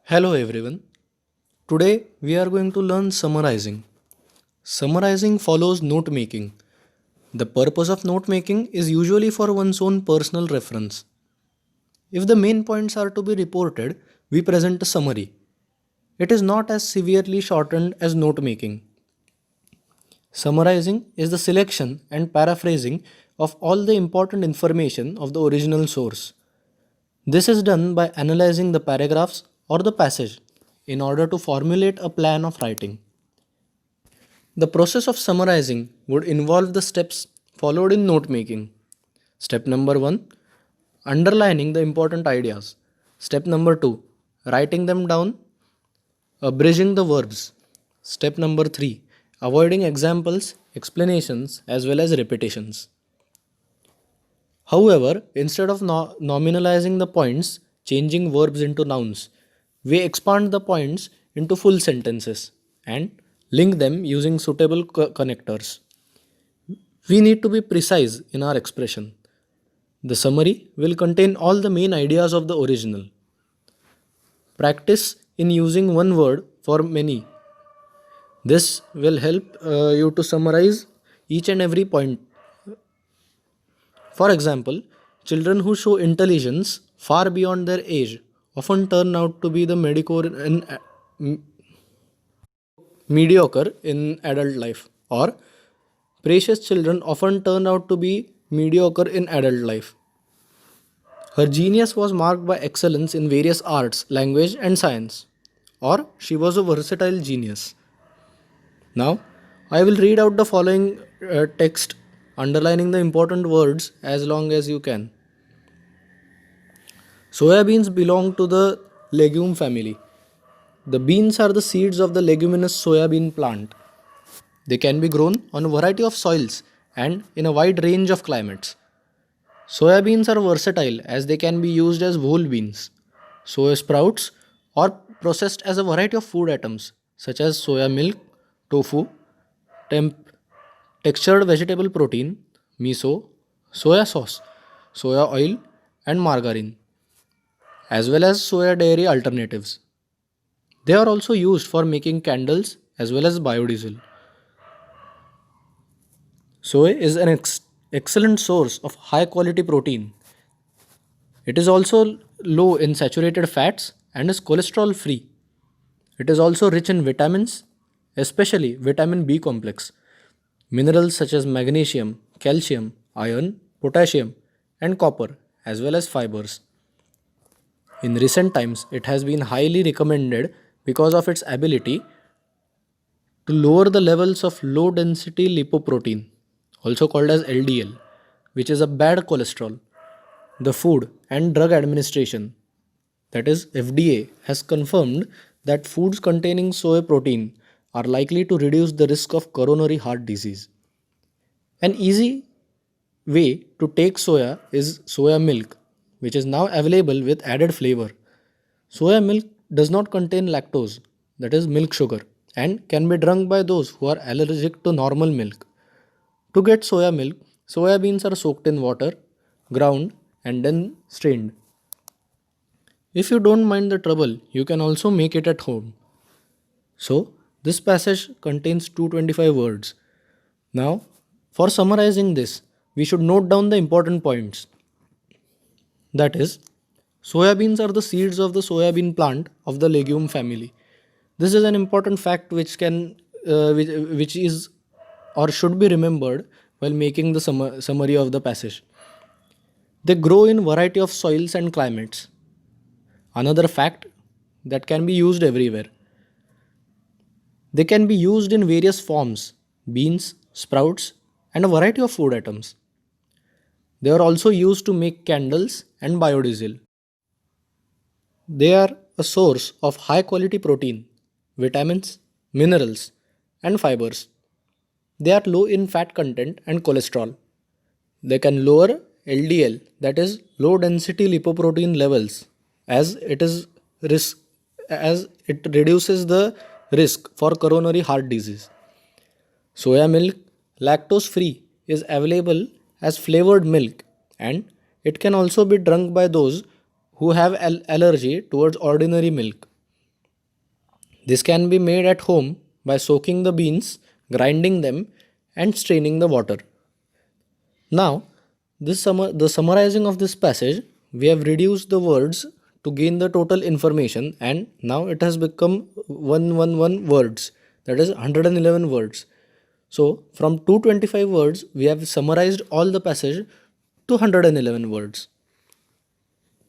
Hello everyone. Today we are going to learn summarizing. Summarizing follows note making. The purpose of note making is usually for one's own personal reference. If the main points are to be reported, we present a summary. It is not as severely shortened as note making. Summarizing is the selection and paraphrasing of all the important information of the original source. This is done by analyzing the paragraphs or the passage in order to formulate a plan of writing. The process of summarizing would involve the steps followed in note making. Step number 1, underlining the important ideas. Step number 2, writing them down, abridging the verbs. Step number 3, avoiding examples, explanations, as well as repetitions. However, instead of nominalizing the points, changing verbs into nouns, we expand the points into full sentences and link them using suitable connectors. We need to be precise in our expression. The summary will contain all the main ideas of the original. Practice in using one word for many. This will help you to summarize each and every point. For example, children who show intelligence far beyond their age often turn out to be the mediocre in adult life, or precious children often turn out to be mediocre in adult life. Her genius was marked by excellence in various arts, language, and science, or she was a versatile genius. Now, I will read out the following text, underlining the important words as long as you can. Soya beans belong to the legume family. The beans are the seeds of the leguminous soya bean plant. They can be grown on a variety of soils and in a wide range of climates. Soya beans are versatile as they can be used as whole beans, soya sprouts, or processed as a variety of food items such as soya milk, tofu, temp- textured vegetable protein, miso, soya sauce, soya oil, and margarine, as well as soya dairy alternatives. They are also used for making candles as well as biodiesel. Soy is an excellent source of high quality protein. It is also low in saturated fats and is cholesterol free. It is also rich in vitamins, especially vitamin B complex, minerals such as magnesium, calcium, iron, potassium, and copper, as well as fibers. In recent times, it has been highly recommended because of its ability to lower the levels of low density lipoprotein, also called as LDL, which is a bad cholesterol. The Food and Drug Administration, that is FDA, has confirmed that foods containing soy protein are likely to reduce the risk of coronary heart disease. An easy way to take soya is soya milk, which is now available with added flavor. Soya milk does not contain lactose, that is milk sugar, and can be drunk by those who are allergic to normal milk. To get soya milk, soya beans are soaked in water, ground, and then strained. If you don't mind the trouble, you can also make it at home. So, this passage contains 225 words. Now, for summarizing this, we should note down the important points. That is, soybeans are the seeds of the soybean plant of the legume family. This is an important fact which is or should be remembered while making the summary of the passage. They grow in variety of soils and climates. Another fact that can be used everywhere. They can be used in various forms: beans, sprouts, and a variety of food items. They are also used to make candles and biodiesel. They are a source of high quality protein, vitamins, minerals, and fibers. They are low in fat content and cholesterol. They can lower LDL, that is low density lipoprotein levels, as it is risk as it reduces the risk for coronary heart disease. Soya milk, lactose free, is available as flavored milk, and it can also be drunk by those who have allergy towards ordinary milk. This can be made at home by soaking the beans, grinding them, and straining the water. Now, the summarizing of this passage, we have reduced the words to gain the total information, and now it has become 111 words, that is 111 words. So, from 225 words, we have summarized all the passage to 111 words.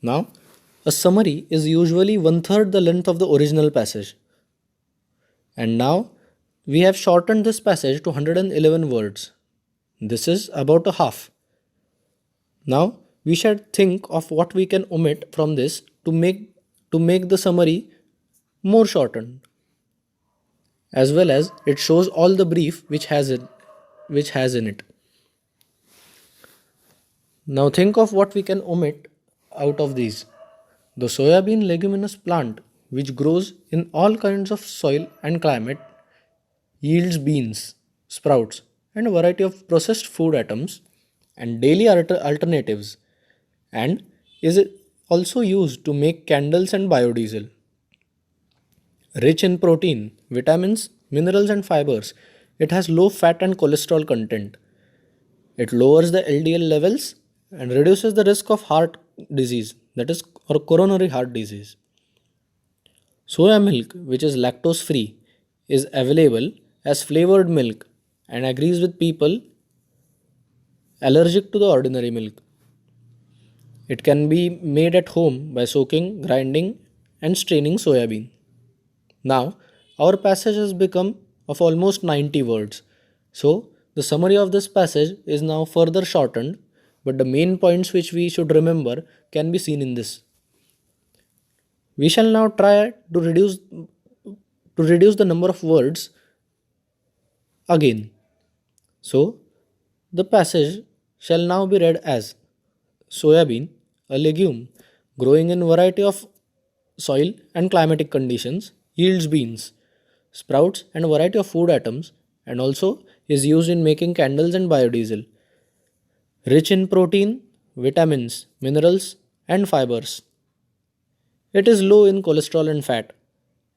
Now, a summary is usually one third the length of the original passage. And now, we have shortened this passage to 111 words. This is about a half. Now, we should think of what we can omit from this to make the summary more shortened, as well as it shows all the brief which has in it. Now think of what we can omit out of these. The soybean leguminous plant, which grows in all kinds of soil and climate, yields beans, sprouts, and a variety of processed food items and daily alternatives, and is also used to make candles and biodiesel. Rich in protein, vitamins, minerals, and fibers, it has low fat and cholesterol content. It lowers the LDL levels and reduces the risk of heart disease, that is, or coronary heart disease. Soya milk, which is lactose free, is available as flavored milk and agrees with people allergic to the ordinary milk. It can be made at home by soaking, grinding, and straining soybean. Now, our passage has become of almost 90 words. So, the summary of this passage is now further shortened, but the main points which we should remember can be seen in this. We shall now try to reduce the number of words again. So, the passage shall now be read as: soybean, a legume growing in variety of soil and climatic conditions, yields beans, sprouts, and a variety of food items, and also is used in making candles and biodiesel. Rich in protein, vitamins, minerals, and fibers. It is low in cholesterol and fat.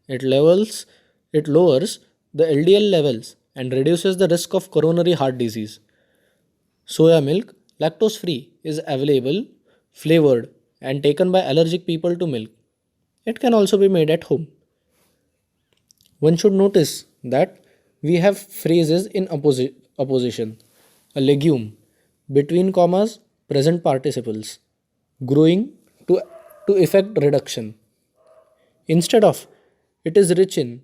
It levels it lowers the LDL levels and reduces the risk of coronary heart disease. Soya milk, lactose free, is available, flavored, and taken by allergic people to milk. It can also be made at home. One should notice that we have phrases in opposition. A legume, between commas, present participles, growing to effect reduction. Instead of it is rich in,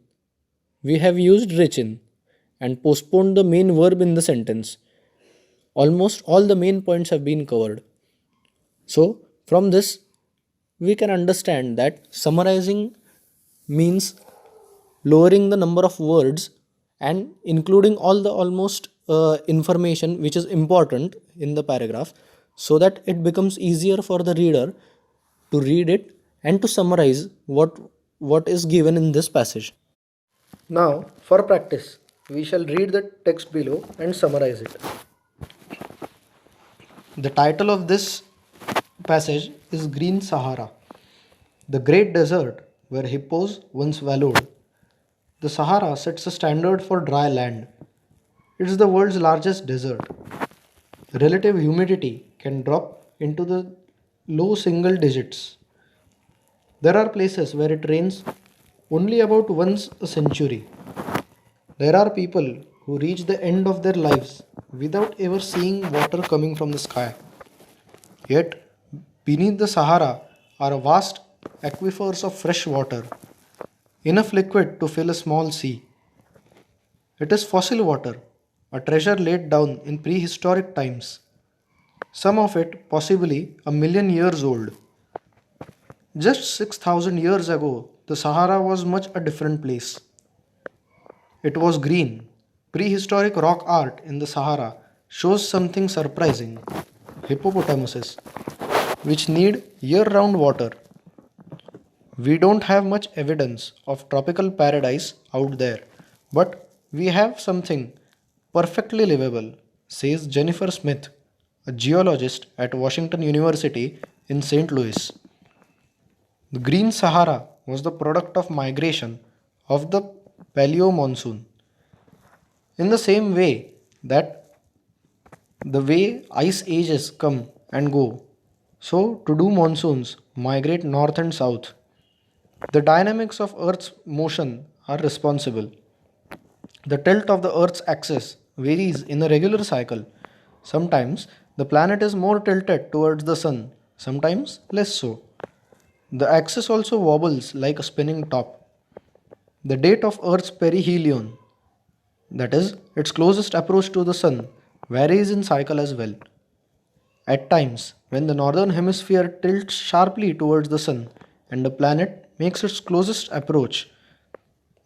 we have used rich in and postponed the main verb in the sentence. Almost all the main points have been covered. So, from this, we can understand that summarizing means lowering the number of words and including all the almost information which is important in the paragraph, so that it becomes easier for the reader to read it and to summarize what is given in this passage. Now, for practice, we shall read the text below and summarize it. The title of this passage is Green Sahara, the great desert where hippos once wallowed. The Sahara sets a standard for dry land. It is the world's largest desert. Relative humidity can drop into the low single digits. There are places where it rains only about once a century. There are people who reach the end of their lives without ever seeing water coming from the sky. Yet, beneath the Sahara are vast aquifers of fresh water, enough liquid to fill a small sea. It is fossil water, a treasure laid down in prehistoric times, some of it possibly a million years old. Just 6,000 years ago, the Sahara was much a different place. It was green. Prehistoric rock art in the Sahara shows something surprising: hippopotamuses, which need year round water. We don't have much evidence of tropical paradise out there, but we have something perfectly livable, says Jennifer Smith, a geologist at Washington University in St. Louis. The Green Sahara was the product of migration of the paleo monsoon. In the same way that the way ice ages come and go, so to do monsoons migrate north and south. The dynamics of Earth's motion are responsible. The tilt of the Earth's axis varies in a regular cycle. Sometimes the planet is more tilted towards the Sun, sometimes less so. The axis also wobbles like a spinning top. The date of Earth's perihelion, that is, its closest approach to the Sun, varies in cycle as well. At times, when the northern hemisphere tilts sharply towards the Sun and the planet makes its closest approach,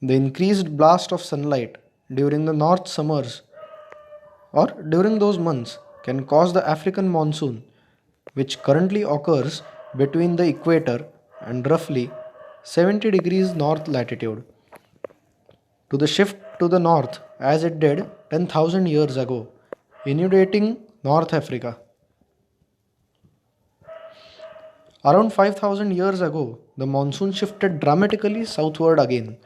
the increased blast of sunlight during the north summers or during those months can cause the African monsoon, which currently occurs between the equator and roughly 70 degrees north latitude, to the shift to the north as it did 10,000 years ago, inundating North Africa. Around 5,000 years ago, the monsoon shifted dramatically southward again.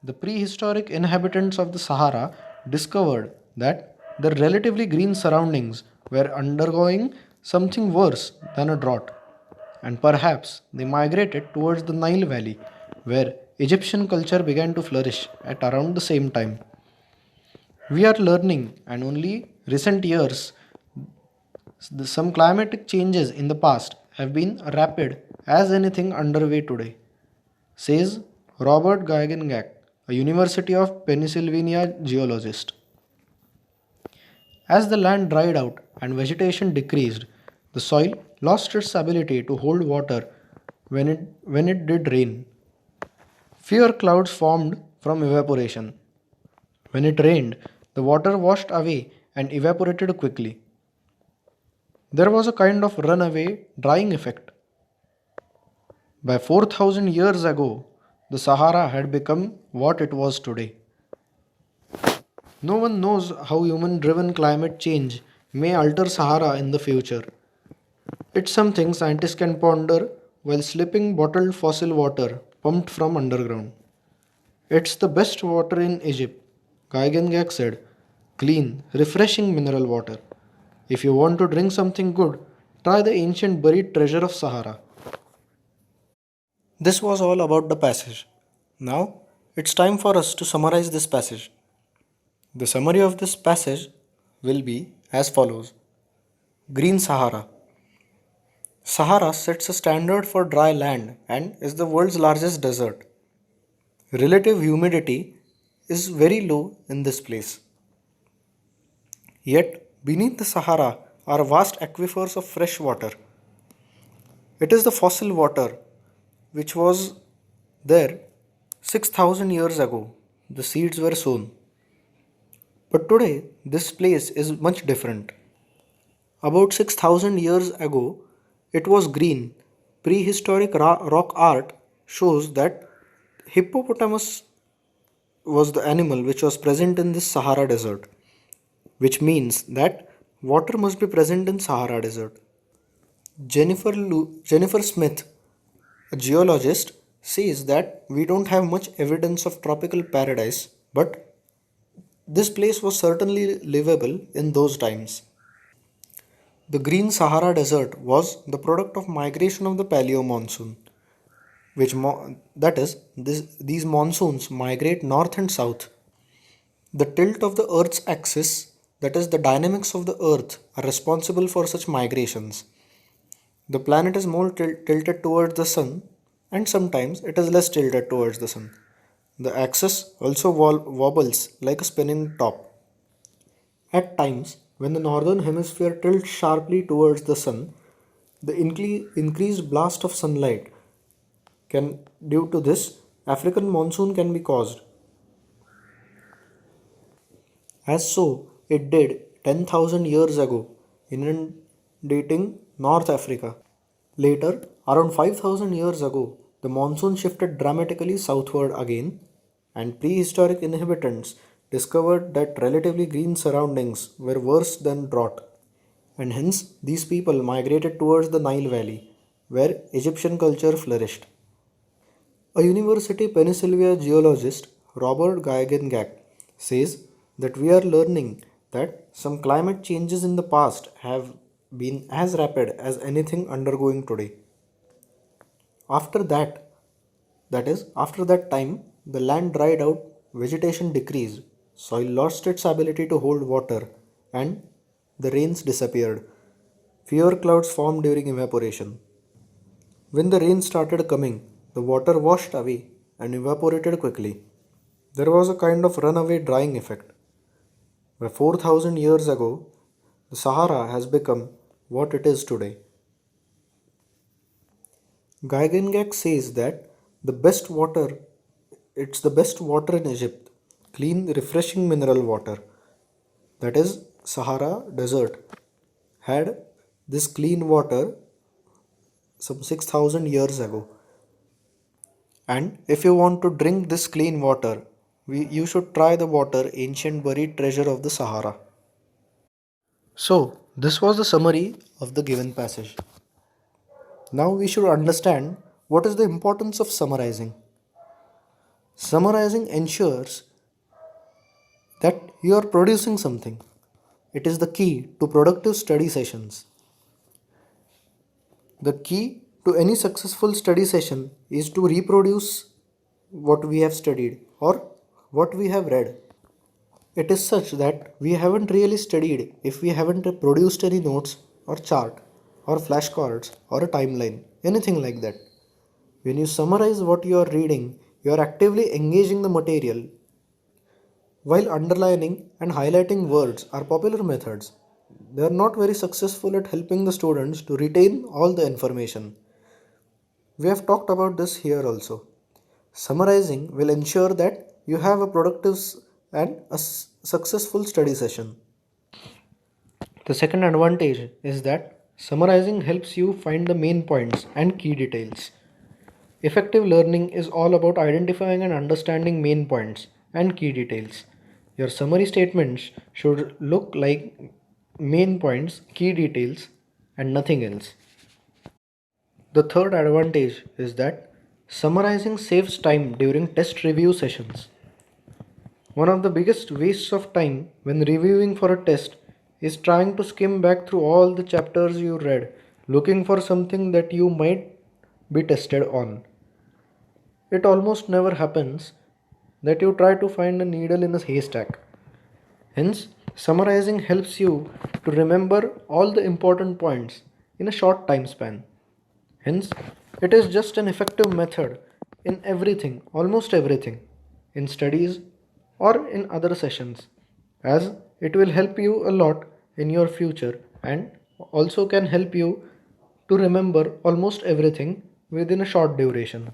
The prehistoric inhabitants of the Sahara discovered that their relatively green surroundings were undergoing something worse than a drought, and perhaps they migrated towards the Nile Valley, where Egyptian culture began to flourish at around the same time. We are learning, and only recent years, some climatic changes in the past have been rapid as anything underway today, says Robert Geoghegan, a University of Pennsylvania geologist. As the land dried out and vegetation decreased, the soil lost its ability to hold water when it did rain. Fewer clouds formed from evaporation. When it rained, the water washed away and evaporated quickly. There was a kind of runaway drying effect. By 4,000 years ago, the Sahara had become what it was today. No one knows how human driven climate change may alter Sahara in the future. It's something scientists can ponder while slipping bottled fossil water pumped from underground. It's the best water in Egypt, Geigengak said. Clean, refreshing mineral water. If you want to drink something good, try the ancient buried treasure of Sahara. This was all about the passage. Now, it's time for us to summarize this passage. The summary of this passage will be as follows. Green Sahara. Sahara sets a standard for dry land and is the world's largest desert. Relative humidity is very low in this place. Yet, beneath the Sahara are vast aquifers of fresh water. It is the fossil water which was there 6,000 years ago. The seeds were sown. But today, this place is much different. About 6,000 years ago, it was green. Prehistoric rock art shows that hippopotamus was the animal which was present in this Sahara desert, which means that water must be present in Sahara desert. Jennifer Smith, a geologist, says that we don't have much evidence of tropical paradise, but this place was certainly livable in those times. The Green Sahara Desert was the product of migration of the paleo monsoon, that is, these monsoons migrate north and south. The tilt of the Earth's axis, that is, the dynamics of the Earth, are responsible for such migrations. The planet is more tilted towards the Sun, and sometimes it is less tilted towards the Sun. The axis also wobbles like a spinning top. At times, when the northern hemisphere tilts sharply towards the Sun, the increased blast of sunlight can, due to this, African monsoon can be caused. As so it did 10,000 years ago, inundating North Africa. Later, around 5,000 years ago, the monsoon shifted dramatically southward again, and prehistoric inhabitants discovered that relatively green surroundings were worse than drought, and hence these people migrated towards the Nile Valley, where Egyptian culture flourished. A University Pennsylvania geologist, Robert Geigengach, says that we are learning that some climate changes in the past have been as rapid as anything undergoing today. After that, after that time, the land dried out, vegetation decreased, soil lost its ability to hold water, and the rains disappeared. Fewer clouds formed during evaporation. When the rain started coming, the water washed away and evaporated quickly. There was a kind of runaway drying effect, where 4,000 years ago, the Sahara has become what it is today. Geigengach says that the best water, it's the best water in Egypt, clean, refreshing mineral water, that is Sahara Desert, had this clean water some 6,000 years ago. And if you want to drink this clean water, you should try the water ancient buried treasure of the Sahara. So, this was the summary of the given passage. Now we should understand what is the importance of summarizing. Summarizing ensures that you are producing something. It is the key to productive study sessions. The key to any successful study session is to reproduce what we have studied or what we have read. It is such that we haven't really studied if we haven't produced any notes or chart or flashcards or a timeline, anything like that. When you summarize what you are reading, you are actively engaging the material, while underlining and highlighting words are popular methods. They are not very successful at helping the students to retain all the information. We have talked about this here also. Summarizing will ensure that you have a productive and successful study session. The second advantage is that summarizing helps you find the main points and key details. Effective learning is all about identifying and understanding main points and key details. Your summary statements should look like main points, key details, and nothing else. The third advantage is that summarizing saves time during test review sessions. One of the biggest wastes of time when reviewing for a test is trying to skim back through all the chapters you read, looking for something that you might be tested on. It almost never happens that you try to find a needle in a haystack. Hence, summarizing helps you to remember all the important points in a short time span. Hence, it is just an effective method in everything, almost everything, in studies or in other sessions, as it will help you a lot in your future and also can help you to remember almost everything within a short duration.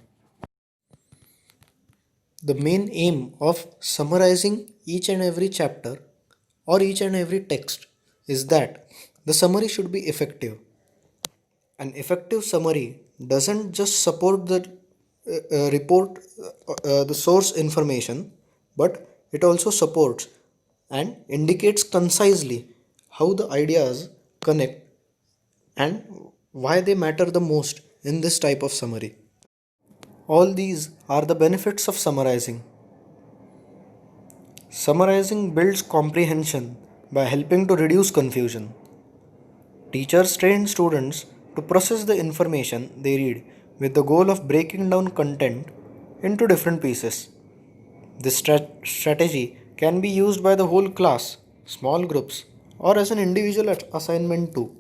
The main aim of summarizing each and every chapter or each and every text is that the summary should be effective. An effective summary doesn't just support the report the source information, but it also supports and indicates concisely how the ideas connect and why they matter the most in this type of summary. All these are the benefits of summarizing. Summarizing builds comprehension by helping to reduce confusion. Teachers train students to process the information they read with the goal of breaking down content into different pieces. This strategy can be used by the whole class, small groups, or as an individual assignment too.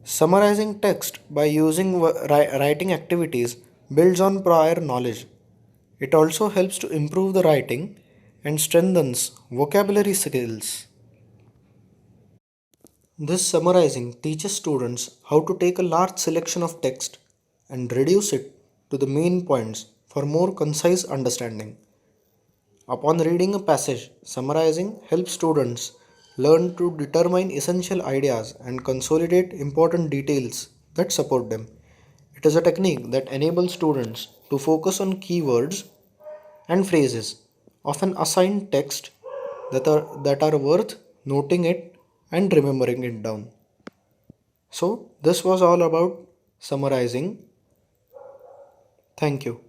Summarizing text by using writing activities builds on prior knowledge. It also helps to improve the writing and strengthens vocabulary skills. This summarizing teaches students how to take a large selection of text and reduce it to the main points for more concise understanding. Upon reading a passage, summarizing helps students learn to determine essential ideas and consolidate important details that support them. It is a technique that enables students to focus on keywords and phrases, often assigned text that are worth noting it and remembering it down. So, this was all about summarizing. Thank you.